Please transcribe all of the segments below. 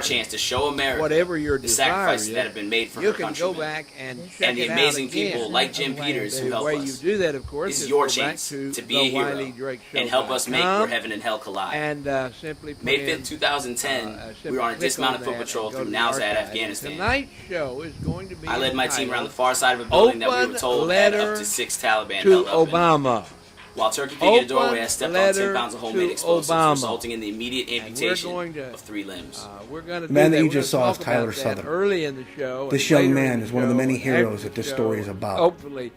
chance to show America whatever your the sacrifices desire that have been made for you her can countrymen. go back and check And the it out amazing again. people like Jim Peters who The help way us. you do that, of course, This is is your go back chance to to be the a hero Wiley Drake Show and help us make where heaven and hell collide. and simply put May in, 5th, 2010, we were on a click dismounted on foot that patrol and go through to the Nowzad, archive. Afghanistan. Tonight's show is going to be I led my team around the entitled far side of a building that we Open were told had up Letter to 6 Taliban to held up in it. Obama. While turkey peeking at the doorway, I Open stepped on 10 letter pounds of homemade to explosives, Obama. resulting in the immediate And we're amputation going to, of 3 limbs. We're going to The man do that you We're just gonna saw is talk Tyler about that Southern. early in the show. This and young later man in the is one of the show many and heroes after that this the story show, is and about. Hopefully,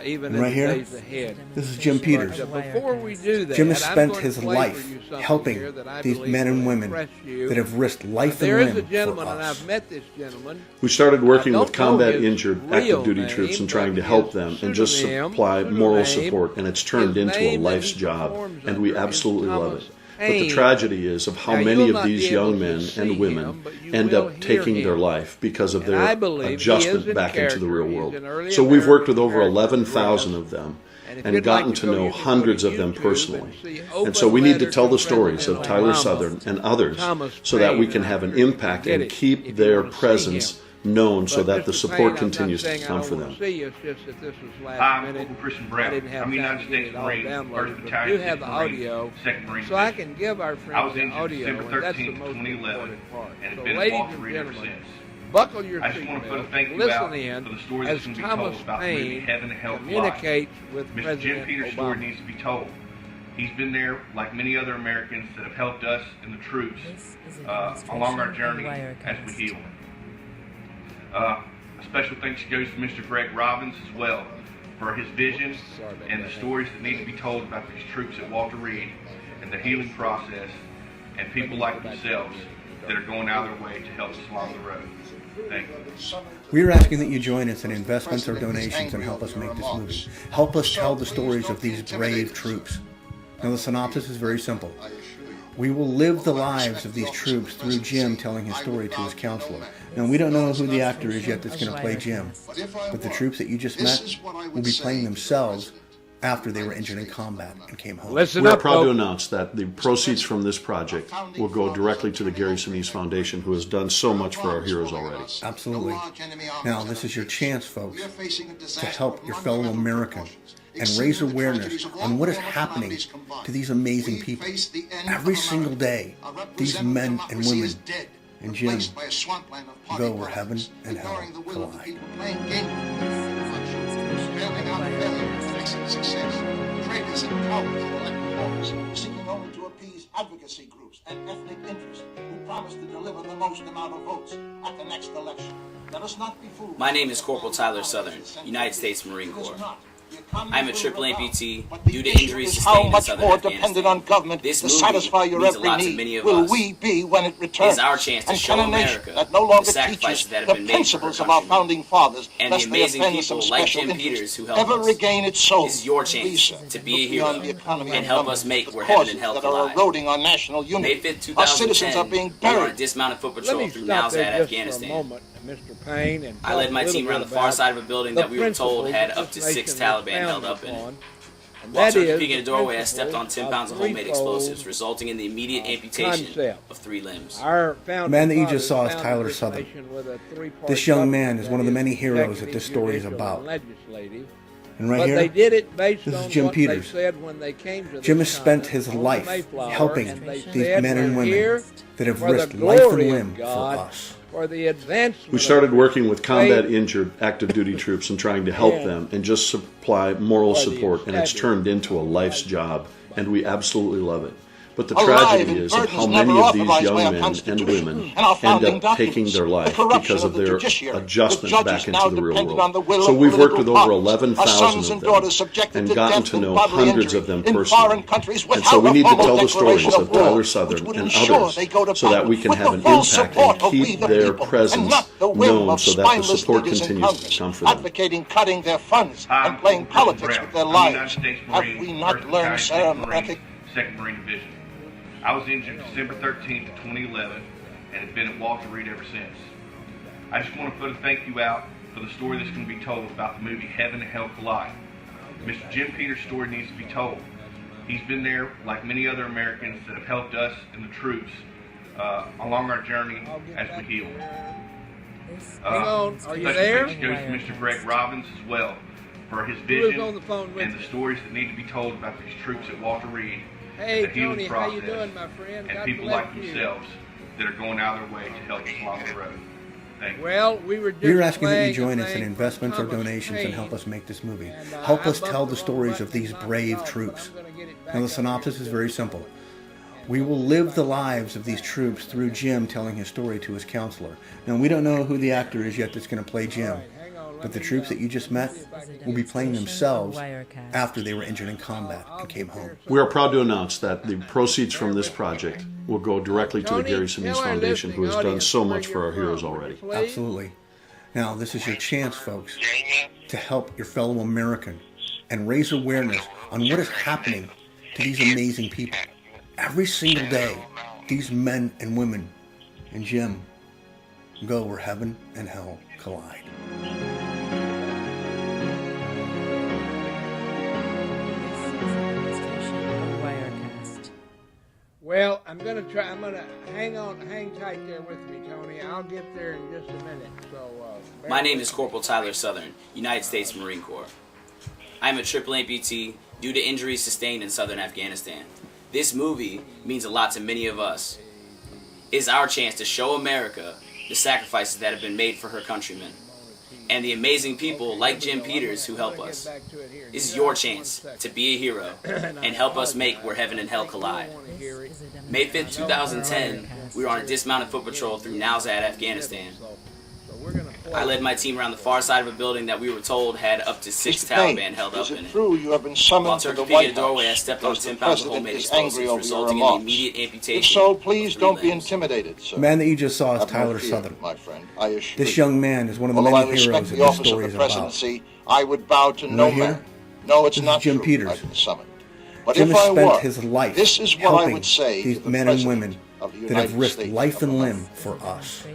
even And in right the here, days ahead. this is Jim Peters. Before we do that, Jim has I'm spent going to his play life for you something helping here that I these believe men and will women impress you. that have risked life There and is a limb gentleman, for and us. I've met this gentleman. We started working I with don't know combat his injured real active duty name, troops and but trying to his help them and just pseudonym- supply moral pseudonym, support, and it's turned his into a name that life's he job, performs and we under is absolutely love Thomas it. But the Paine. tragedy is of how Now, many you'll of not be these able young to men see and women him, but you end will up hear taking their him. life because of And their I believe he is adjustment in back into the real character. world. He's an early So we've worked with over American 11,000 of them if and you'd gotten like to go, know you can go hundreds to of them YouTube personally. and see And so we need to Open tell the Letter to stories of President Tyler Obama, Southern and others Thomas so that we Paine, can and have I an could impact get and it keep if you their want to see presence him. known so But that the Mr. support Paine, I'm not continues to saying I come don't for want them. to see you, it's just that this was last I'm minute. Corporal Christian I Brown. didn't have I'm time United to get States it all Marine, downloaded, 1st but we Battalion, do have the 6th Marine, audio, 2nd Marine so I Division. can give our I friends was the injured audio, December and that's the 13th, most 2011, important part. and So, have been at ladies Walter and Reed ever gentlemen, since. buckle your I just want to put a seatbelts, thank you listen out for in the story as that's going to be Thomas told about the movie Paine Heaven and Hell Collide. communicates with Mr. Jim President Peters' story Obama. needs to be told. He's been there, like many other Americans that have helped us and the troops along our journey as we heal. A special thanks goes to Mr. Greg Robbins as well for his vision and the stories that need to be told about these troops at Walter Reed and the healing process and people like themselves that are going out of their way to help us along the road. Thank you. We are asking that you join us in investments or donations and help us make this movie. Help us tell the stories of these brave troops. Now, the synopsis is very simple. We will live the lives of these troops through Jim telling his story to his counselor. Now, we don't know who the actor is yet that's going to play Jim, but the troops that you just met will be playing themselves after they were injured in combat and came home. Listen We are up, proud to folks. announce that the proceeds from this project will go directly to the Gary Sinise Foundation, who has done so much for our heroes already. Absolutely. Now, this is your chance, folks, to help your fellow American and raise awareness on what is happening to these amazing people. Every single day, these men and women and Jim go where heaven and hell collide. Traitors and cowards of elected office, seeking only to appease advocacy groups and ethnic interests who promise to deliver the most amount of votes at the next election. Let us not be fooled. My name is Corporal Tyler Southern, United States Marine Corps. I'm a triple amputee due to injuries sustained in southern more Afghanistan. dependent on government This to movie satisfy your means a every lot to need many of will us. we be when it It returns. is our chance to And show can a nation America that no longer the sacrifices teaches that have the been made for her principles of our countrymen founding fathers, and the lest they amazing offend some people like special Jim interest, Peters who help ever us. regain its soul. This is your chance Research, to be a look hero beyond the economy and help us government, make the where heaven causes and hell that are collide. eroding our national May unity. 5th, Our citizens are 2010, being we were on a buried. dismounted foot Let patrol me through stop Nowzad, there just for a Afghanistan. moment, Mr. Paine, and I led my team around the far side of a building that we were told had up to 6 Taliban held up in it. While turkey peeking at the doorway, I stepped on 10 pounds of homemade explosives, resulting in the immediate amputation of 3 limbs. The man that you just saw is Tyler Southern. This young man is one of the many heroes that this story is about. And right here, this is Jim Peters. Jim has spent his life helping these men and women that have risked life and limb for us. We started working with combat injured active duty troops and trying to help them and just supply moral support, and it's turned into a life's job, and we absolutely love it. But the tragedy is of how many of these young men and women end up taking their life because of their adjustment back into the real world. So we've worked with over 11,000 of them and gotten to know hundreds of them personally. And so we need to tell the stories of Tyler Southern and others so that we can have an impact and keep their presence known so that the support continues to come for them. Advocating cutting their funds and playing politics with their lives. Have we not learned, sir, America? 2nd Marine Division. I was injured December 13th, 2011, and have been at Walter Reed ever since. I just want to put a thank you out for the story that's going to be told about the movie Heaven and Hell Collide. Mr. Jim Peters' story needs to be told. He's been there, like many other Americans that have helped us and the troops along our journey as we heal. Hang on, are you there? Special thanks goes to Mr. Greg Robbins as well for his vision and the stories that need to be told about these troops at Walter Reed, hey, the healing Tony, process, how you doing, my friend? and God people bless like you. yourselves that are going out of their way to help us along the road. Thank you. Well, we were just We are asking that you playing join a us in thing investments or from Thomas donations and Paine. help us make this movie. And, Help I us tell bumped the the stories wrong of these button, brave my God, troops. but I'm gonna get it back Now, the up synopsis here. is very simple. We will live the lives of these troops through Jim telling his story to his counselor. Now, we don't know who the actor is yet that's going to play Jim, but the troops that you just met will be playing themselves after they were injured in combat and came home. We are proud to announce that the proceeds from this project will go directly to the Gary Sinise Foundation, who has done so much for our heroes already. Absolutely. Now, this is your chance, folks, to help your fellow American and raise awareness on what is happening to these amazing people. Every single day, these men and women and Jim go where heaven and hell collide. Well, I'm gonna hang tight there with me, Tony. I'll get there in just a minute. So, My name is Corporal Tyler Southern, United States Marine Corps. I am a triple amputee due to injuries sustained in southern Afghanistan. This movie means a lot to many of us. It is our chance to show America the sacrifices that have been made for her countrymen and the amazing people like Jim Peters who help us. This is your chance to be a hero and help us make where heaven and hell collide. May 5th, 2010, we were on a dismounted foot patrol through Nowzad, Afghanistan. I led my team around the far side of a building that we were told had up to 6 Taliban held up in it. True, you have been summoned While to the turkey White a doorway, I House stepped on because the 10 pounds of president homemade is angry explosives, over your resulting in the remarks. immediate If amputation. so, of please 3 don't be limbs. intimidated, sir. The man that you just saw is Have no Tyler fear, Southern. my friend. I assure This you. young man is one of the Although I many respect heroes the that this office of story the is about. presidency, I would bow to no Right here? man. No, it's This is not Jim true. Peters. I've been summoned. But Jim if has I spent were, his life this is what I helping would say these to the men and president women of the that have United risked States life of and America. limb for us.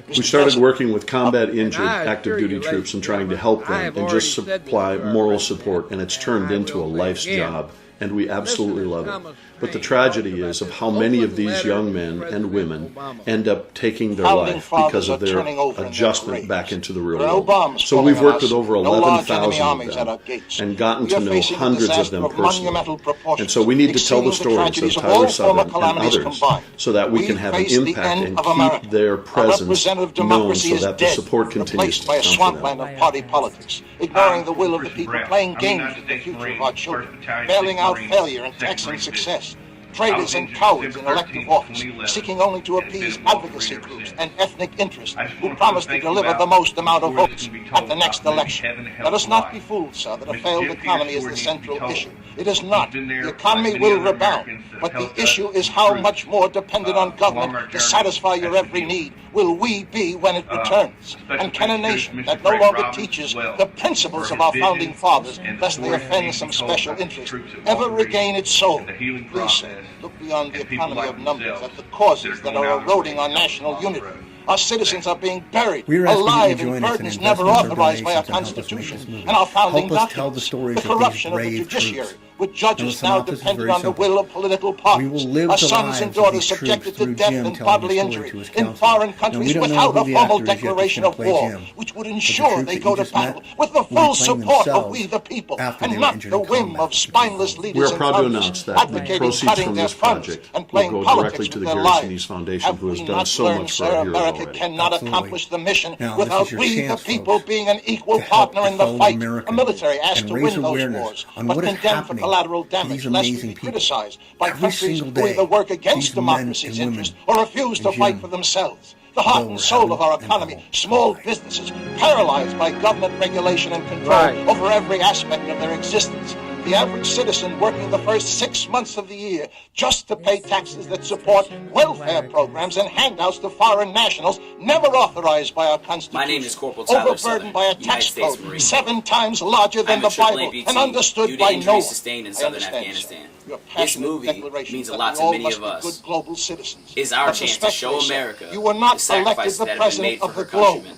We started working with combat injured And I active assure duty you, troops and ladies trying and to help gentlemen, I them have and already just said this supply to our moral president, support, and it's and turned I into a will say life's again. job, and we absolutely Listen to love it. Thomas But the Paine tragedy talked about is of this how many of open these letter young to men President and women Obama. end up taking their Founding life fathers because of are their turning over in their adjustment graves. back into the real There are no world. bombs So falling we've on worked us, with over no large 11,000 enemy of armies at our them gates. and gotten We to are know facing a hundreds of disaster them of personally. monumental proportions, And so we need to tell the exceeding the stories of tragedies of Tyler all former Southern and calamities others combined. so that we can We have an face the impact end and of America. keep their Our presence representative known democracy so is that the dead, support continues replaced to by a come to swampland them. of party politics, ignoring the will of the Christian people, Brown. playing I'm a games United with the States future Marine, of our 1st children, Battalion, bailing 6th out Marine, failure and 2nd taxing Marine success. Division. Traitors and injured cowards in December elective 13th, office, 2011, seeking only to and been appease at Walter advocacy Reed ever groups since. and ethnic interests I just who want promise to thank you deliver about the most amount of stories votes that can be at told the next about election. heaven and hell Let us not collide. be fooled, sir, that a Mr. failed Jim economy Peters' is the story needs to be central told. issue. It is He's not. been there The like economy many will other rebound, Americans that but have the helped us issue is and how troops, much more dependent on along our government to journey satisfy as your we every heal. need will we be when it returns. special And can a thanks nation to Mr. that no Greg longer Robbins teaches as well the principles for of his our vision founding fathers, and lest they stories that offend need to some be told special about the interest, troops at ever Walter Reed regain its soul? and the healing Please, sir, process look beyond the and people economy like of numbers themselves at the causes that that are going are out of their eroding way our to help national us along the unity. road. Our citizens are being buried We are asking alive you to in join us in burdens never investments or authorized by our donations and help us make Constitution this movie. and our founding Help us tell the documents. stories The of these corruption of the brave judiciary, troops. with Now, judges the now synopsis is dependent very on the simple. will of political We parties. will live Our the sons lives and of daughters these troops subjected to through death Jim and telling bodily his story injury to his in counselor. foreign Now, we countries don't know without who a the formal actor is yet that's declaration going of to play war, Jim. which would But the ensure troops they that go you to just met battle with the will be full playing support of themselves we the people, after they and were not injured the in whim combat of spineless and came home. leaders We are in proud to Congress announce that the advocating proceeds cutting from their this funds project and will playing go politics directly to with the their Gary Sinise lives. Foundation, Have who has we done not so learned, much for sir, our heroes America already. cannot Absolutely. accomplish the mission Now, this without is your we, the chance, people, folks, being an equal to help partner your in the fellow fight. Americans A military asked and to raise win those awareness wars, on but what is condemned for happening collateral to damage, these lest we amazing be people. criticized by Every countries single who day, either work against these men democracy's and interests women or refuse to and fight Jim for themselves. The heart go and where soul of heaven our and economy, hell small collide. businesses, paralyzed by government regulation and control Right. over every aspect of their existence. The average citizen working the first 6 months of the year just to pay taxes that support welfare programs and handouts to foreign nationals never authorized by our Constitution. My name is Corporal Tyler Overburdened Southern, by a United tax States code Marine 7 times larger than I'm the a triple Bible amputee and understood due to by no injuries one. sustained in I southern understand, Afghanistan. sir. Your This passionate movie declaration means a that lot we to all many must of be us. good global citizens. It is our But chance to show respectfully, sir, America you were not the elected sacrifices the that have been president made for of the her globe. countrymen.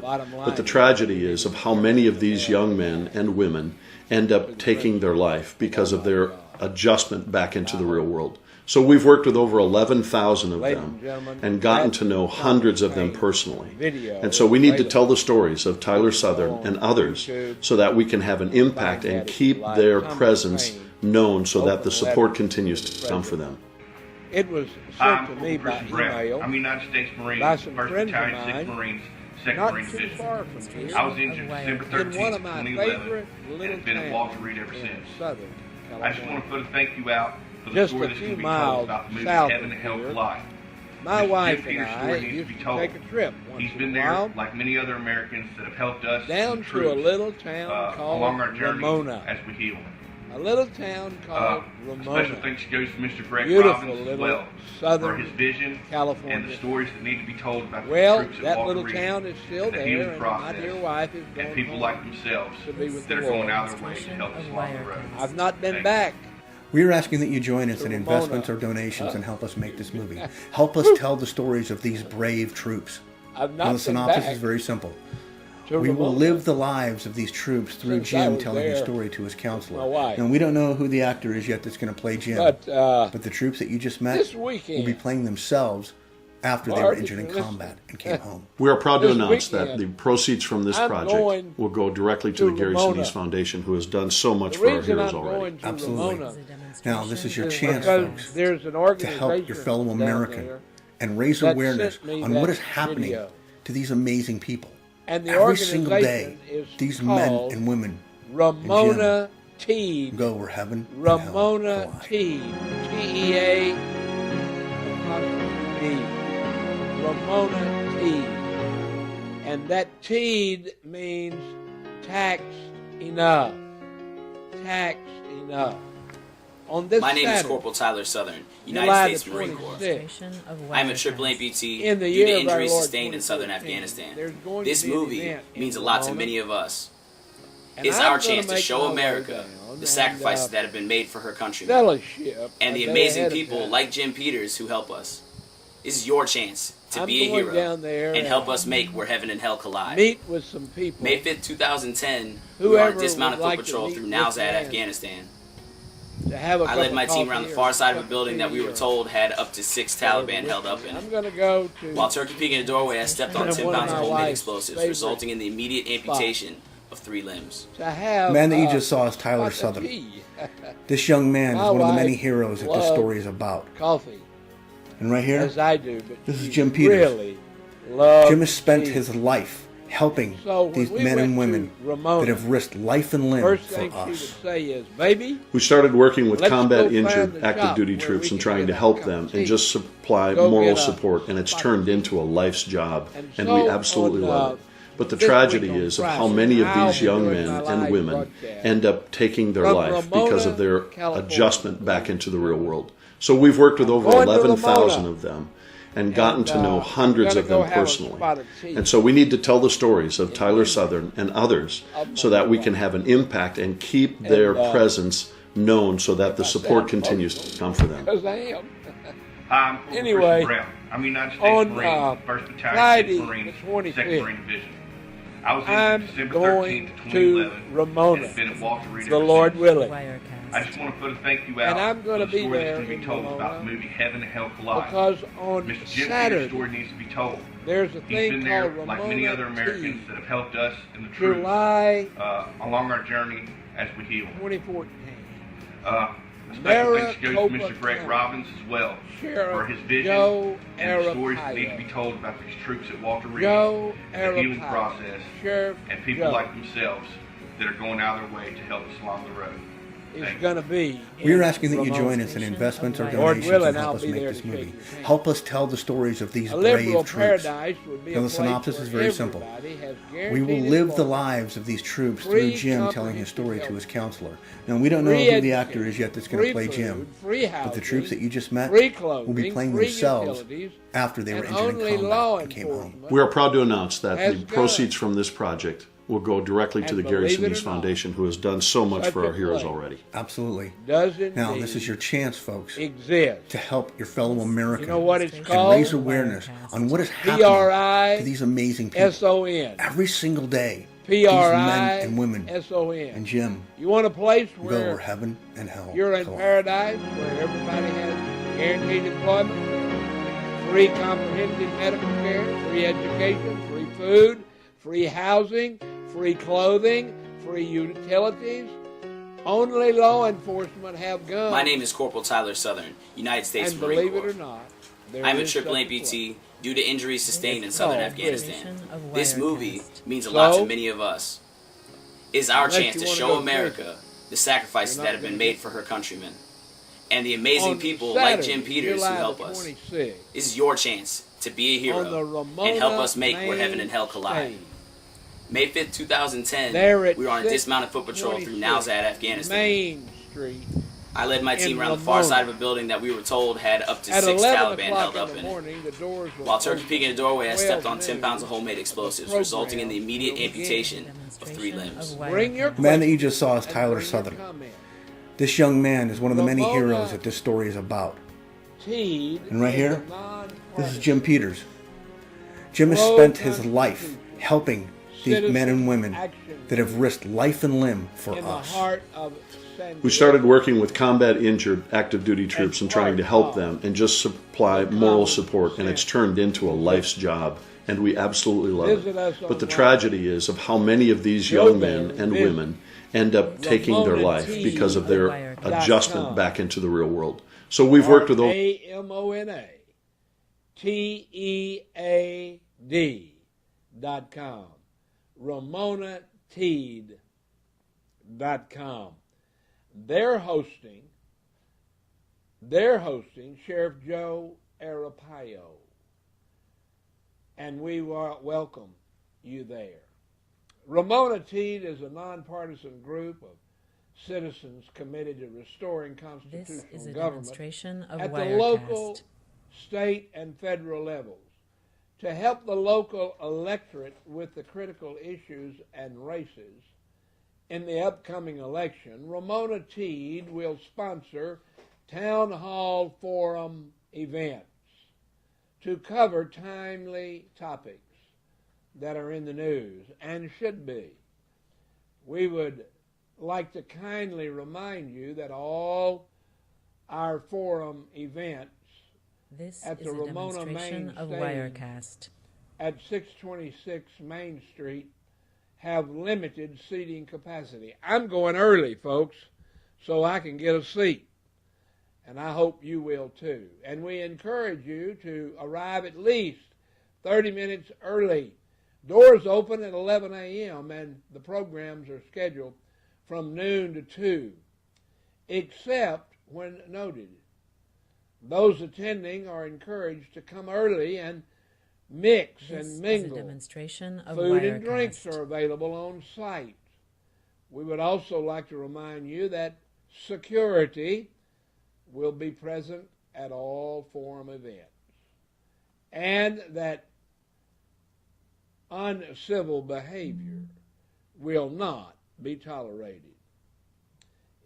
it. Bottom line But the tragedy is of how many of these young men and women end up taking their life because of their adjustment back into the real world. So we've worked with over 11,000 of them and gotten to know hundreds of them personally. And so we need to tell the stories of Tyler Southern and others so that we can have an impact and keep their presence known so that the support continues to come for them. It was sent to me by Christian Brett. email I'm a United States Marine, by 1st some friends of Battalion, 6th mine, Marines, 2nd not Marine too Division. far from here, I was injured December in one 13th, of my 2011, favorite and little have been at towns Walter Reed ever in since. Southern I just want to put a thank you out for the Just story a that's few going to be miles told about the movie south Heaven of and Hell here. Collide. My Mr. wife Jim and Peters' I story needs used to be to told. take a trip once He's in been a there, while like many other Americans that have helped us down the to a troops, little town called along our journey Ramona. as we heal. A little town called Ramona. Special thanks goes to Mr. Greg Beautiful Robbins as little well southern for his vision California. and the stories that need to be told about Well, the troops at that Walter little Reed town is still and the there, healing and process, my dear wife is going and people home like themselves to be with that are the going Lord. out of their way to help us along the road. I've not been Thank back. We are asking that you join us in Ramona. investments or donations and help us make this movie. Help us tell the stories of these brave troops. I've Now, not the been synopsis back is very simple. to We will Ramona. live the lives of these troops through Since I Jim was telling his there, story to his counselor. my wife. And we don't know who the actor is yet that's going to play Jim. But But the troops that you just met this will weekend, be playing themselves after they were Bart, if injured in you're listening. combat and came home. We are proud to This announce that weekend, the proceeds from this I'm project going will go directly to the to Gary Ramona. Sinise Foundation, who has done so much the for our reason heroes I'm already. going to Absolutely. Ramona Now, this is your is chance, because folks, there's an to organization help your fellow down American there, and raise that awareness sent me on that what is happening video. to these amazing people. and the Every single organization day, is these men called and women Ramona Teed. go where heaven and Ramona hell collide. Teed. TEA. Ramona Teed. And that Teed means taxed enough. Taxed enough. On this My name is Saturday, Corporal Tyler Southern, July United the States Marine Corps. 26th, I am a triple amputee in the due year to of our injuries Lord sustained in southern 2014, Afghanistan. there's going This to be an movie event in means a lot to Ramona, many of us. and It's I'm our gonna chance to make show my way America down the sacrifices and, that have been made for her countrymen fellowship and the a day amazing ahead of people time. like Jim Peters who help us. This is your chance to I'm be a going hero down there and help us make where heaven and hell collide. meet with some people. May 5th, 2010, we were Whoever on dismounted would foot like to patrol meet through with Nowzad, them. Afghanistan. To have a I cup led of my team around the coffee far or side of a cup building that we tea were or told had up to 6 Taliban held up in it. I'm going to go to While turkey peeking in the doorway, I stepped on And 10 one of pounds of my homemade wife's explosives, favorite resulting in the immediate amputation of 3 limbs. to have The man that you a just saw is Tyler cup of Southern. tea. This young man is My one of the many wife heroes that this loves story is about. coffee, And right here, as I do, but This is she Jim Peters. really loves Jim has spent tea. his life helping So when these we men and went to women Ramona, that have risked life and limb first for thing she would us. say is, "Baby, We started working with Let's go combat find injured the active shop duty where troops we and can trying get to a help cup them of and tea. just supply Go moral get a support, and it's spot turned of tea. into a life's job, and so we absolutely on, love it. But the this tragedy week on is of how Friday, many of I'll these be young doing men my and live women broadcast end up taking their from life Ramona, because of their California. adjustment back into the real world. So we've worked with over going to 11,000 Ramona. of them and gotten to know I'm hundreds gonna of go them have a personally. spot of tea. And so we need to tell the stories of Tyler Southern and others so that we can have an impact and keep their presence known so that the support continues to come for them. because I am." Hi, I'm Corporal Anyway, Christian Brown. I'm a United States on, Marine, 1st Battalion, Friday, 6th Marines, the 25th, 2nd Marine Division. I was I'm in December going 13th, to 2011, Ramona, and have been at Walter Reed the ever Lord since. willing, I just want to put a thank you out And I'm gonna for the be story there that's going to in be told Ramona about the movie Heaven and Hell Collide. because on Mr. Jim Peters' Saturday story needs to be told. there's a He's thing been there called like many other Ramona Americans Tea, that have helped us in the troops July along our journey as we heal. 2014. A special thanks goes to Maricopa Mr. Greg County Robbins as well Sheriff for his vision Joe and the stories that need to Arpaio. be told about these troops at Walter Reed, Joe the healing Arpaio, process, Sheriff and people Joe like themselves that are going out of their way to help us along the road. is Thank you. going to be. We are in asking that you Ramona. join us in investments or Lord donations willing, and help I'll us be make there this to movie. shake your hand. Help us tell the stories of these A liberal brave troops. paradise would be Now, a the place synopsis where is very simple. everybody has We will guaranteed live the employment, lives of these troops free through Jim telling his comprehensive story to health his counselor. Now, we don't know free who the actor education, is yet that's going to free play Jim, food, free housing, but the troops that you just met free clothing, will be playing free themselves utilities, after they were and injured only in law combat and came home. enforcement We are proud to announce that has the proceeds from this project will go directly to And the Gary believe it or Sinise not, Foundation, who has done so much such for a our heroes place already. Absolutely. doesn't Now, this is your chance, folks, exist. to help your fellow Americans You know what it's and called? raise awareness on what is happening to these amazing people PRISON. every single day. These men and women and PRISON. Jim You want a place go where where heaven and hell you're in collide. paradise, where everybody has guaranteed employment, free comprehensive medical care, free education, free food, free housing, free clothing, free utilities. Only law enforcement have guns. My name is Corporal Tyler Southern, United States and Marine believe Corps. it or not, there I'm a is triple such amputee place. due to injuries sustained in It's southern called Afghanistan. of This Wirecast. movie means a lot So, to many of us. It's our unless chance you to wanna show go America the sacrifices You're that not have been gonna made get for her countrymen and the amazing On people Saturday, like Jim Peters July who help the us. 26th, This is your chance to be a on the hero Ramona and help us make where main heaven and hell collide. stage. May 5th, 2010, There at we were on a dismounted foot patrol through 626 Nowzad, Afghanistan. Main Street I led my team in around the far Ramona. side of a building that we were told had up to At 6 11 Taliban o'clock held up in in the it. morning, the doors were While turkey open. peeking in the doorway, I stepped on 10 12 pounds of noon. homemade explosives, The resulting in the program immediate will begin. amputation of 3 Demonstration limbs. of Bring your Wirecast. The man that you just saw is questions Tyler and bring your Southern. comments. This young man is one of the many Ramona heroes that this story is about. Teed And right is here, a non-partisan This is Jim Peters. Jim has spent his life helping these men and women that have risked life and limb for in the us. heart of San We started working with combat injured active duty troops and trying to help them and just supply moral support, and it's turned into a life's job, and we absolutely love it. But the tragedy is of how many of these young men and women end up taking their life because of their adjustment back into the real world. So we've worked with those. RamonaTead.com. RamonaTead.com. They're hosting Sheriff Joe Arpaio, and we welcome you there. Ramona Tead is a nonpartisan group of citizens committed to restoring This constitutional is a government demonstration of at the Wirecast. local, state, and federal levels to help the local electorate with the critical issues and races. In the upcoming election, Ramona Tead will sponsor town hall forum events to cover timely topics that are in the news and should be. We would like to kindly remind you that all our forum events This at is the a Ramona demonstration Main of Stage Wirecast. at 626 Main Street have limited seating capacity. I'm going early, folks, so I can get a seat, and I hope you will too. And we encourage you to arrive at least 30 minutes early. Doors open at 11 a.m., and the programs are scheduled from noon to 2, except when noted. Those attending are encouraged to come early and mix This and is a mingle. demonstration of Food Wirecast. and drinks are available on site. We would also like to remind you that security will be present at all forum events, and that uncivil behavior will not be tolerated.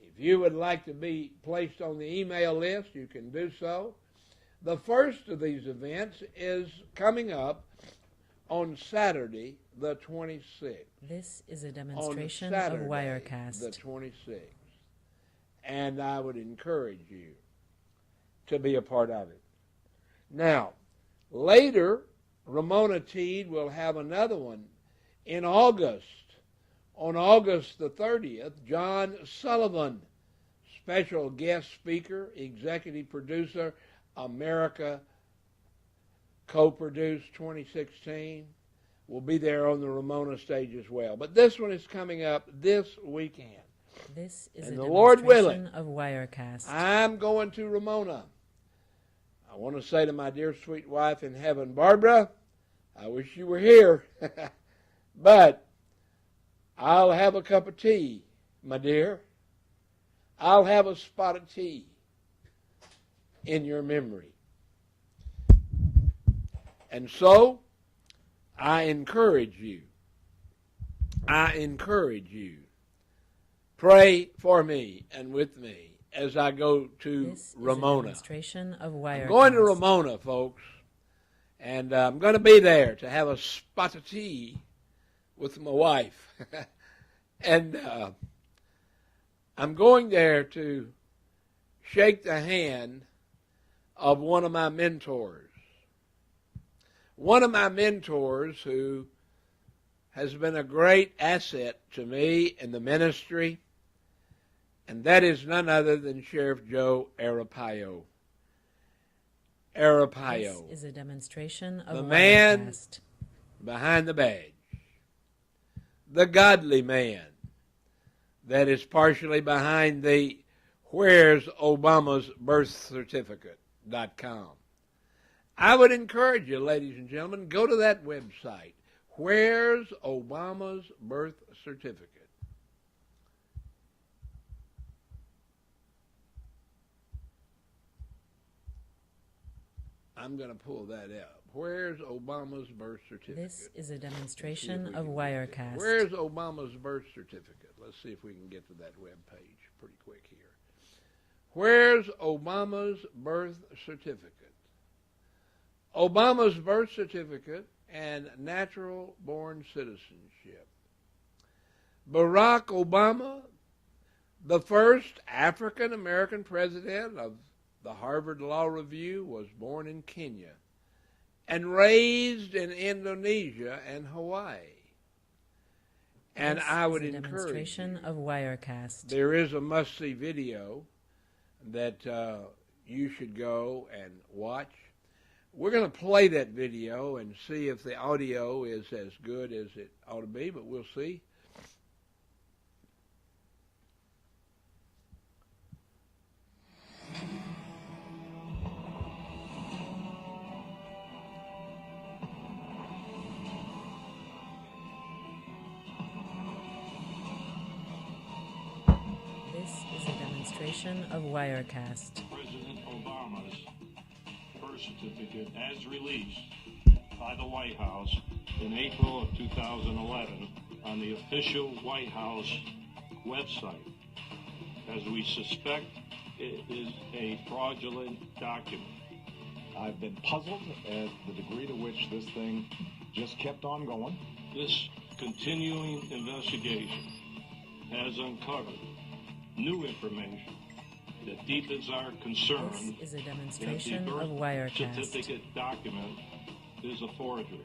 If you would like to be placed on the email list, you can do so. The first of these events is coming up on Saturday, the 26th. This is a On demonstration of Saturday, Wirecast. the 26th. And I would encourage you to be a part of it. Now, later, Ramona Tead will have another one in August. On August the 30th, John Sullivan, special guest speaker, executive producer, America co-produced 2016, will be there on the Ramona stage as well. But this one is coming up this weekend. This is And a the Lord demonstration willing, of Wirecast. I'm going to Ramona. I want to say to my dear sweet wife in heaven, Barbara, I wish you were here, but I'll have a cup of tea, my dear. I'll have a spot of tea in your memory. And so, I encourage you. Pray for me and with me as I go to This is a Ramona. demonstration of Wirecast. I'm going to Ramona, folks, and I'm going to be there to have a spot of tea with my wife. And I'm going there to shake the hand of one of my mentors. One of my mentors who has been a great asset to me in the ministry, and that is none other than Sheriff Joe Arpaio. Arpaio, This is a demonstration of the man Wirecast. behind the badge, the godly man that is partially behind the Where's Obama's Birth Certificate.com. I would encourage you, ladies and gentlemen, go to that website. Where's Obama's Birth Certificate? I'm going to pull that up. Where's Obama's birth certificate? This is a demonstration of Wirecast. Where's Obama's birth certificate? Let's see if we can get to that web page pretty quick here. Where's Obama's birth certificate? Obama's birth certificate and natural-born citizenship. Barack Obama, the first African-American president of the Harvard Law Review, was born in Kenya and raised in Indonesia and Hawaii. And This I would is a encourage demonstration you, of Wirecast. there is a must-see video that you should go and watch. We're going to play that video and see if the audio is as good as it ought to be, but we'll see. This is a demonstration of Wirecast. President Obama's birth certificate as released by the White House in April of 2011 on the official White House website. As we suspect, it is a fraudulent document. I've been puzzled at the degree to which this thing just kept on going. This continuing investigation has uncovered new information that deepens our concern This is a that the demonstration birth of Wirecast. certificate document is a forgery.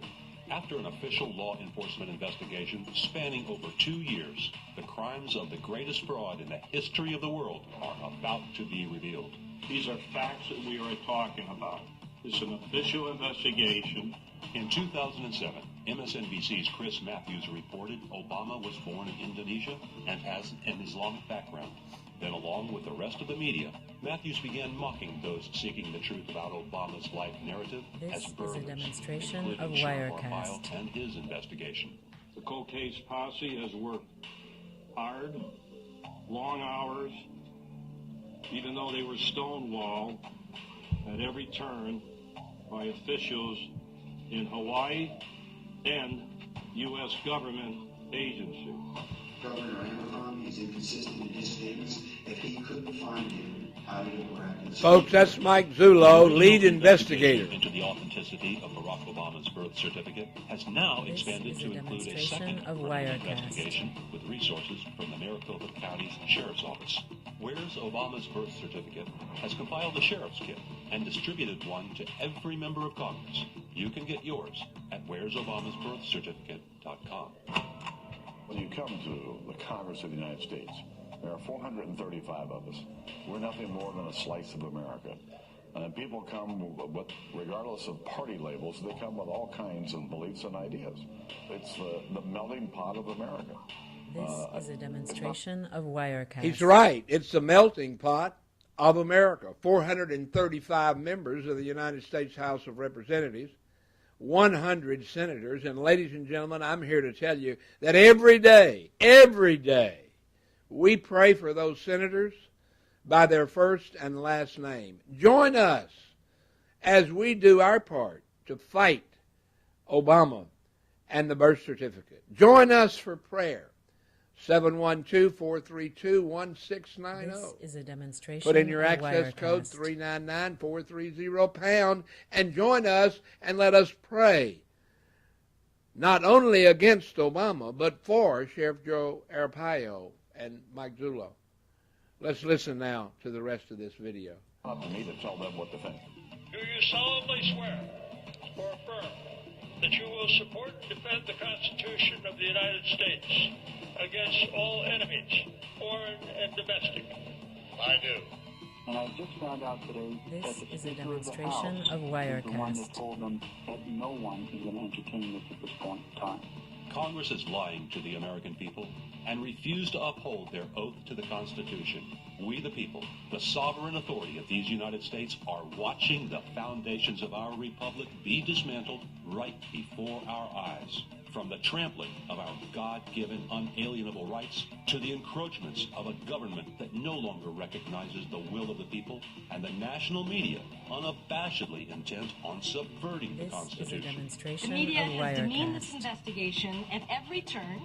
After an official law enforcement investigation spanning over 2 years, the crimes of the greatest fraud in the history of the world are about to be revealed. These are facts that we are talking about. It's an official investigation. In 2007, MSNBC's Chris Matthews reported Obama was born in Indonesia and has an Islamic background. Then, along with the rest of the media, Matthews began mocking those seeking the truth about Obama's life narrative This as is a burglars, demonstration including of Sheriff Wirecast. Arpaio and his investigation. The cold case posse has worked hard, long hours, even though they were stonewalled at every turn by officials in Hawaii and U.S. government agencies. Governor Abraham is inconsistent in his statements that he couldn't find him out of Iraq. Folks, that's Mike Zullo, lead investigator. Into the authenticity of Barack Obama's birth certificate has now This expanded is a to include a demonstration second of criminal Wirecast. investigation with resources from the Maricopa County Sheriff's Office. Where's Obama's birth certificate has compiled a sheriff's kit and distributed one to every member of Congress. You can get yours at where'sobama's-birth-certificate.com. When you come to the Congress of the United States, there are 435 of us. We're nothing more than a slice of America. And people come with, regardless of party labels, they come with all kinds of beliefs and ideas. It's the melting pot of America. This is a demonstration of Wirecast. He's right. It's the melting pot of America. 435 members of the United States House of Representatives, 100 senators, and ladies and gentlemen, I'm here to tell you that every day, we pray for those senators by their first and last name. Join us as we do our part to fight Obama and the birth certificate. Join us for prayer. 712-432-1690. This is a demonstration Put in your of access code Wirecast. 399-430-pound and join us and let us pray. Not only against Obama, but for Sheriff Joe Arpaio and Mike Zullo. Let's listen now to the rest of this video. Not to me to tell them what to think. Do you solemnly swear or affirm that you will support and defend the Constitution of the United States against all enemies, foreign and domestic? I do. And I just found out today This that the is a Speaker demonstration of the House of is the one Wirecast. that told them that no one is going to entertain this at this point in time. Congress is lying to the American people and refuse to uphold their oath to the Constitution. We, the people, the sovereign authority of these United States, are watching the foundations of our republic be dismantled right before our eyes. From the trampling of our God-given unalienable rights to the encroachments of a government that no longer recognizes the will of the people and the national media unabashedly intent on subverting the Constitution. Is a demonstration the media of has demeaned this Wirecast. investigation at every turn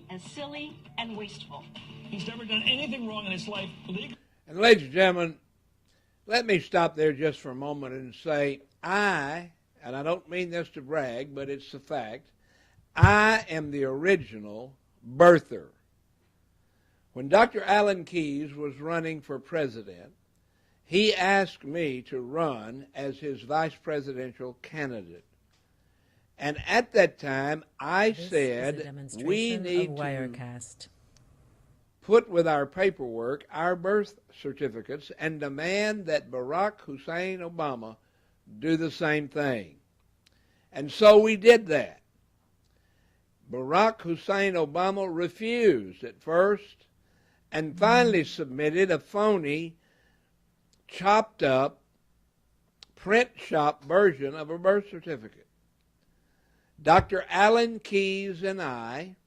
as silly and wasteful. He's never done anything wrong in his life legally. And ladies and gentlemen, let me stop there just for a moment and say, and I don't mean this to brag, but it's the fact, I am the original birther. When Dr. Alan Keyes was running for president, he asked me to run as his vice presidential candidate. And at that time, I said, we need to put with our paperwork our birth certificates and demand that Barack Hussein Obama do the same thing. And so we did that. Barack Hussein Obama refused at first and finally submitted a phony, chopped up, print shop version of a birth certificate. Dr. Alan Keyes and I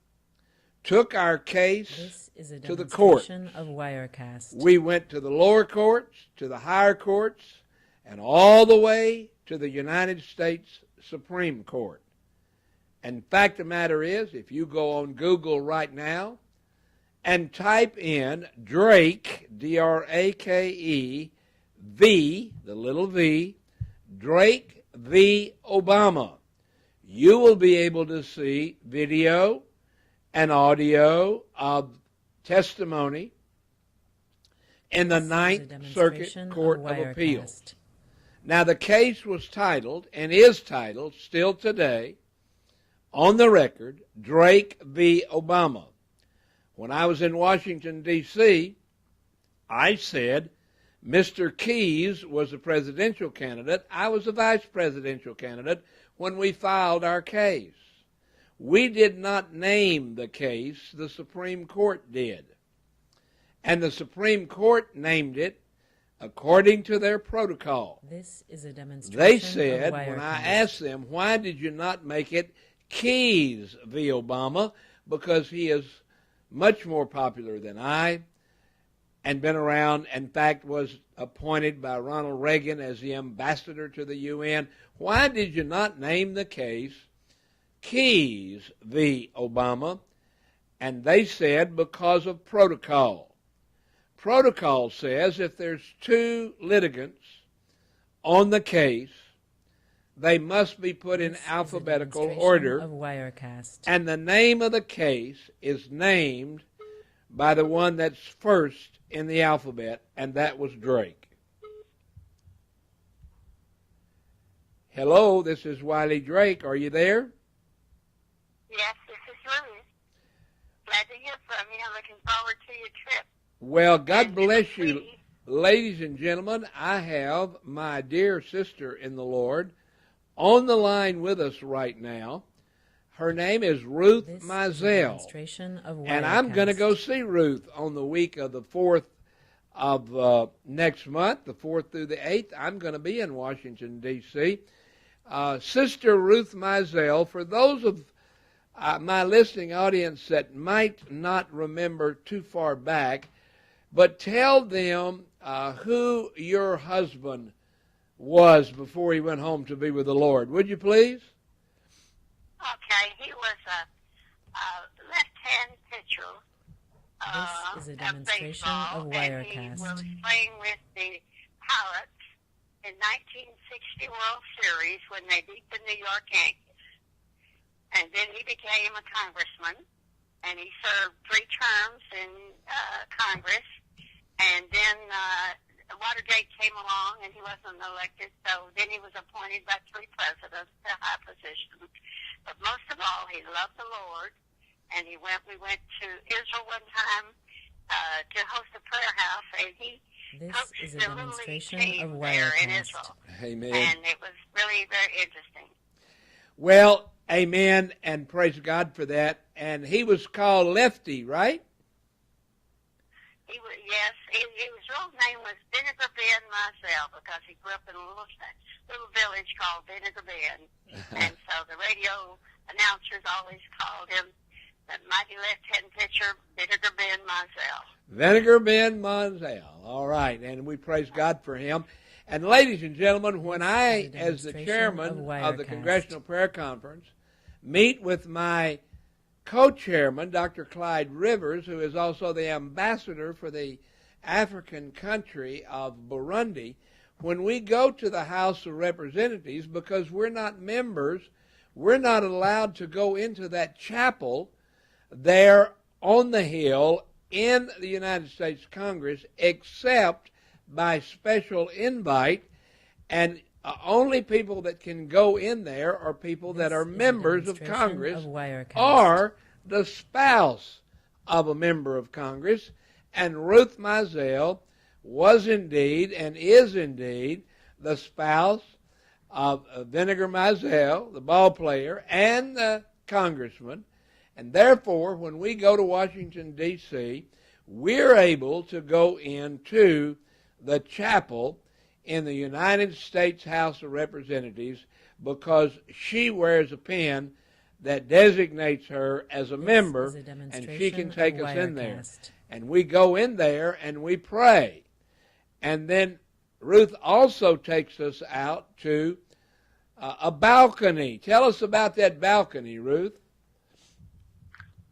took our case to the court. Of Wirecast. We went to the lower courts, to the higher courts, and all the way to the United States Supreme Court. And fact of the matter is, if you go on Google right now and type in Drake, D-R-A-K-E, V, the little V, Drake v. Obama, you will be able to see video and audio of testimony in the Ninth Circuit Court of Appeals. Now, the case was titled, and is titled, still today, on the record, Drake v. Obama. When I was in Washington, D.C., I said Mr. Keyes was a presidential candidate. I was a vice presidential candidate when we filed our case. We did not name the case, the Supreme Court did. And the Supreme Court named it according to their protocol. This is a demonstration. They said, when I asked them, why did you not make it Keyes v. Obama? Because he is much more popular than I and been around, in fact, was appointed by Ronald Reagan as the ambassador to the UN. Why did you not name the case Keyes v. Obama? And they said, because of protocol. Protocol says if there's two litigants on the case, they must be put in alphabetical order. Of Wirecast. And the name of the case is named by the one that's first in the alphabet, and that was Drake. Hello, this is Wiley Drake. Are you there? Yes, this is Ruth. Glad to hear from you. I'm looking forward to your trip. Well, God bless you. Ladies and gentlemen, I have my dear sister in the Lord on the line with us right now. Her name is Ruth Mizell. And I'm going to go see Ruth on the week of the 4th of next month, the 4th through the 8th. I'm going to be in Washington, D.C. Sister Ruth Mizell, for those of my listening audience that might not remember too far back, but tell them who your husband was before he went home to be with the Lord. Would you please? Okay, he was a left-hand pitcher This is a demonstration of Wirecast. He was playing with the Pirates in 1960 World Series when they beat the New York Yankees. And then he became a congressman, and he served 3 terms in Congress. And then Watergate came along, and he wasn't elected, so then he was appointed by 3 presidents to high positions. But most of all, he loved the Lord, and we went to Israel one time to host a prayer house, and he coached the Little League team there in Israel. Amen. And it was really very interesting. Well, amen, and praise God for that. And he was called Lefty, right? Yes, his real name was Vinegar Ben Mizell because he grew up in a little village called Vinegar Ben. And so the radio announcers always called him the mighty left-hand pitcher, Vinegar Ben Mizell. Vinegar Ben Mizell. All right, and we praise God for him. And ladies and gentlemen, when I, as the chairman of the Congressional Prayer Conference, meet with my co-chairman, Dr. Clyde Rivers, who is also the ambassador for the African country of Burundi, when we go to the House of Representatives, because we're not members, we're not allowed to go into that chapel there on the Hill in the United States Congress except by special invite, and only people that can go in there are people that are members of Congress or the spouse of a member of Congress. And Ruth Mizell was indeed and is indeed the spouse of Vinegar Mizell, the ball player, and the congressman. And therefore, when we go to Washington, D.C., we're able to go into the chapel in the United States House of Representatives because she wears a pin that designates her as a member, and she can take us in there. And we go in there and we pray. And then Ruth also takes us out to a balcony. Tell us about that balcony, Ruth.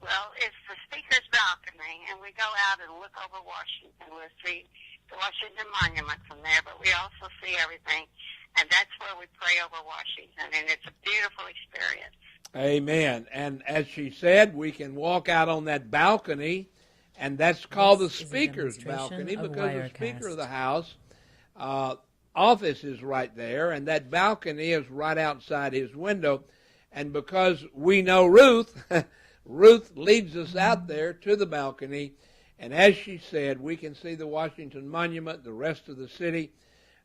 Well, it's the Speaker's balcony, and we go out and look over Washington. We'll see the Washington Monument from there, but we also see everything, and that's where we pray over Washington, and it's a beautiful experience. Amen. And as she said, we can walk out on that balcony, and that's called the Speaker's balcony because the Speaker of the House office is right there, and that balcony is right outside his window. And because we know Ruth, Ruth leads us out there to the balcony, and as she said, we can see the Washington Monument, the rest of the city,